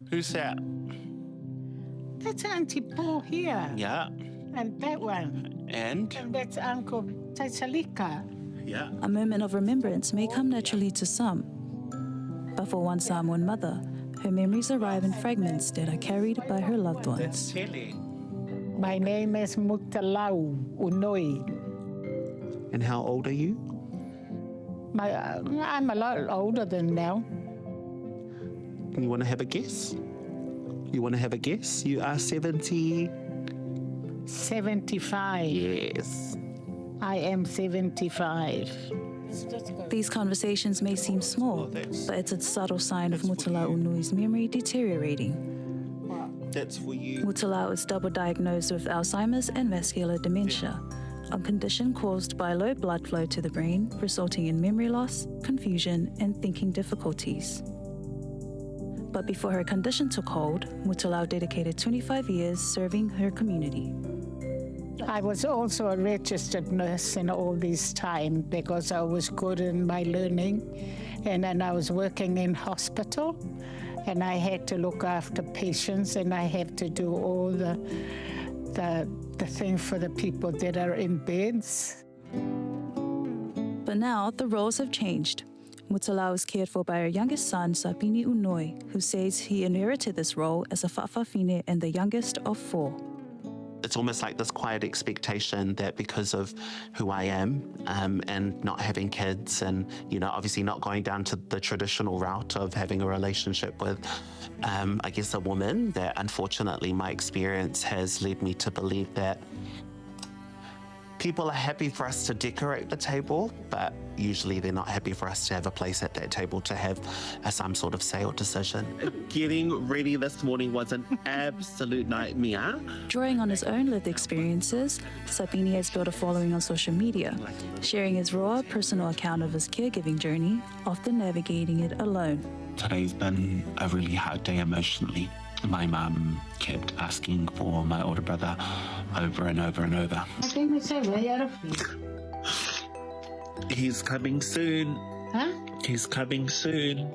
Who's that? That's Auntie Paul here. Yeah. And that one. And? And that's Uncle Taisalika. Yeah. A moment of remembrance may come naturally to some. But for one Samoan mother, her memories arrive in fragments that are carried by her loved That's ones. Telly. My name is Mutalau Unoi. And how old are you? I'm a lot older than now. You want to have a guess? You want to have a guess? You are 70? 75. Yes. I am 75. These conversations may seem small, but it's a subtle sign of Mutala Unui's memory deteriorating. That's for you. Mutala is double diagnosed with Alzheimer's and vascular dementia, a condition caused by low blood flow to the brain, resulting in memory loss, confusion, and thinking difficulties. But before her condition took hold, Mutala dedicated 25 years serving her community. I was also a registered nurse in all this time because I was good in my learning. And then I was working in hospital and I had to look after patients and I had to do all the thing for the people that are in beds. But now the roles have changed. Mutala is cared for by her youngest son, Sapini Unoi, who says he inherited this role as a whawhawhine and the youngest of 4. It's almost like this quiet expectation that because of who I am and not having kids and, obviously not going down to the traditional route of having a relationship with, I guess, a woman, that unfortunately my experience has led me to believe that people are happy for us to decorate the table, but usually they're not happy for us to have a place at that table to have some sort of say or decision. Getting ready this morning was an absolute nightmare. Drawing on his own lived experiences, Sapini has built a following on social media, sharing his raw, personal account of his caregiving journey, often navigating it alone. Today's been a really hard day emotionally. My mum kept asking for my older brother over and over and over. He's coming soon. Huh? He's coming soon.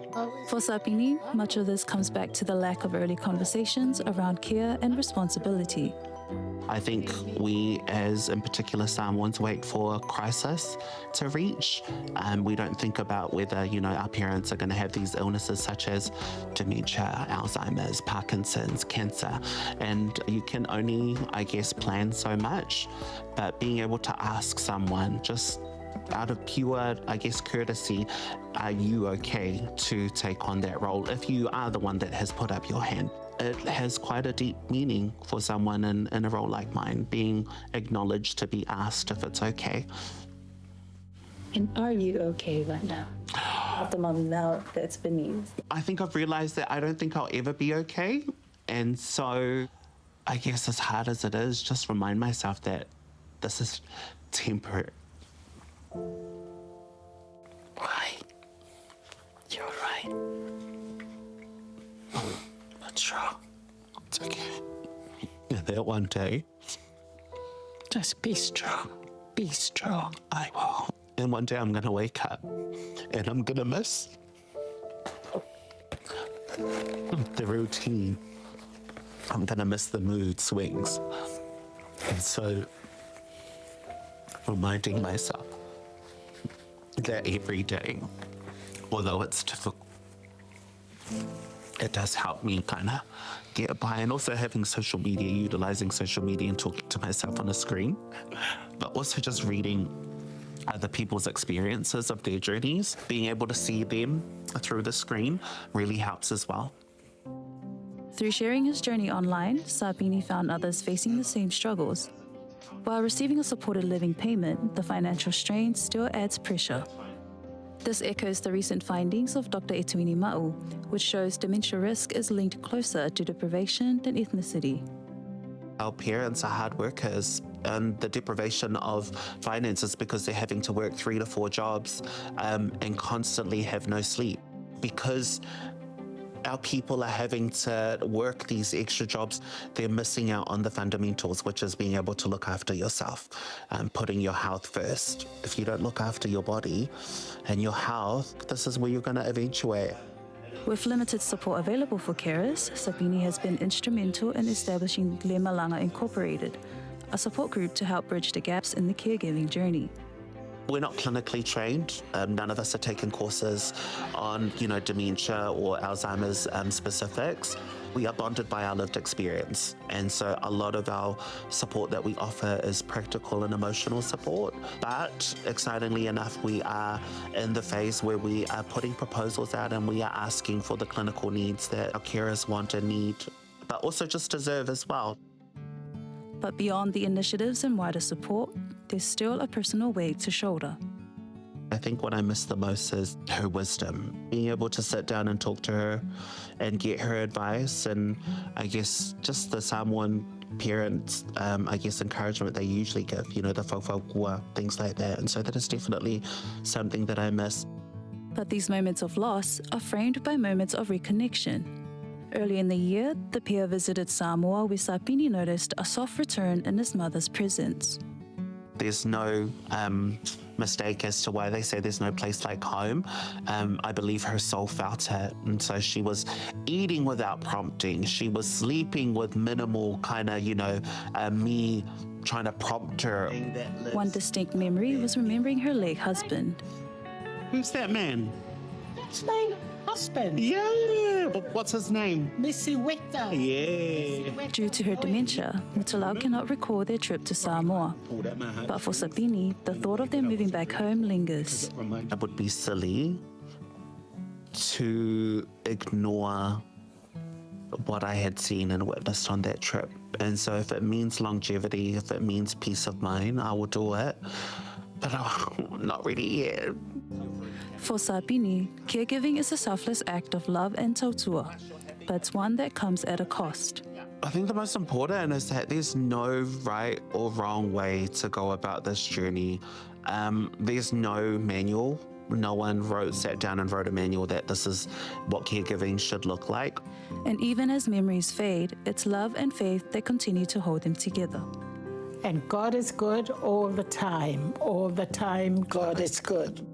For Sapini, much of this comes back to the lack of early conversations around care and responsibility. I think we, as in particular Samoans, wait for a crisis to reach. We don't think about whether, our parents are going to have these illnesses such as dementia, Alzheimer's, Parkinson's, cancer. And you can only, I guess, plan so much. But being able to ask someone just out of pure, I guess, courtesy, are you okay to take on that role if you are the one that has put up your hand? It has quite a deep meaning for someone in a role like mine, being acknowledged to be asked if it's okay. And are you okay right now? At the moment now that's beneath. I think I've realized that I don't think I'll ever be okay. And so I guess as hard as it is, just remind myself that this is temporary. Right. You're right. What's wrong? It's okay. Yeah, that one day. Just be strong. Be strong. I will. And one day I'm going to wake up and I'm going to miss the routine. I'm going to miss the mood swings. And so reminding myself that every day, although it's difficult, it does help me kind of get by. And also having social media, utilizing social media and talking to myself on a screen, but also just reading other people's experiences of their journeys, being able to see them through the screen really helps as well. Through sharing his journey online, Sapini found others facing the same struggles. While receiving a supported living payment, the financial strain still adds pressure. This echoes the recent findings of Dr. Etuini Ma'u, which shows dementia risk is linked closer to deprivation than ethnicity. Our parents are hard workers, and the deprivation of finances because they're having to work 3 to 4 jobs and constantly have no sleep. Because our people are having to work these extra jobs, they're missing out on the fundamentals, which is being able to look after yourself, putting your health first. If you don't look after your body and your health, this is where you're going to eventuate. With limited support available for carers, Sabini has been instrumental in establishing Le Malanga Incorporated, a support group to help bridge the gaps in the caregiving journey. We're not clinically trained. None of us have taken courses on, dementia or Alzheimer's specifics. We are bonded by our lived experience. And so a lot of our support that we offer is practical and emotional support. But excitingly enough, we are in the phase where we are putting proposals out and we are asking for the clinical needs that our carers want and need, but also just deserve as well. But beyond the initiatives and wider support, there's still a personal weight to shoulder. I think what I miss the most is her wisdom, being able to sit down and talk to her and get her advice, and I guess just the Samoan parents, encouragement they usually give, the faufaukua, things like that. And so that is definitely something that I miss. But these moments of loss are framed by moments of reconnection. Early in the year, the pair visited Samoa, where Sapini noticed a soft return in his mother's presence. There's no mistake as to why they say there's no place like home. I believe her soul felt it. And so she was eating without prompting. She was sleeping with minimal me trying to prompt her. One distinct memory was remembering her late husband. Who's that man? That's my husband. Yeah, but what's his name? Missy Weta. Yeah. Due to her dementia, Mutalau cannot recall their trip to Samoa. But for Sapini, the thought of them moving back home lingers. It would be silly to ignore what I had seen and witnessed on that trip. And so if it means longevity, if it means peace of mind, I will do it. But I'm not ready yet. For Sapini, caregiving is a selfless act of love and tautua, but it's one that comes at a cost. I think the most important is that there's no right or wrong way to go about this journey. There's no manual. No one sat down and wrote a manual that this is what caregiving should look like. And even as memories fade, it's love and faith that continue to hold them together. And God is good all the time. All the time, God is good.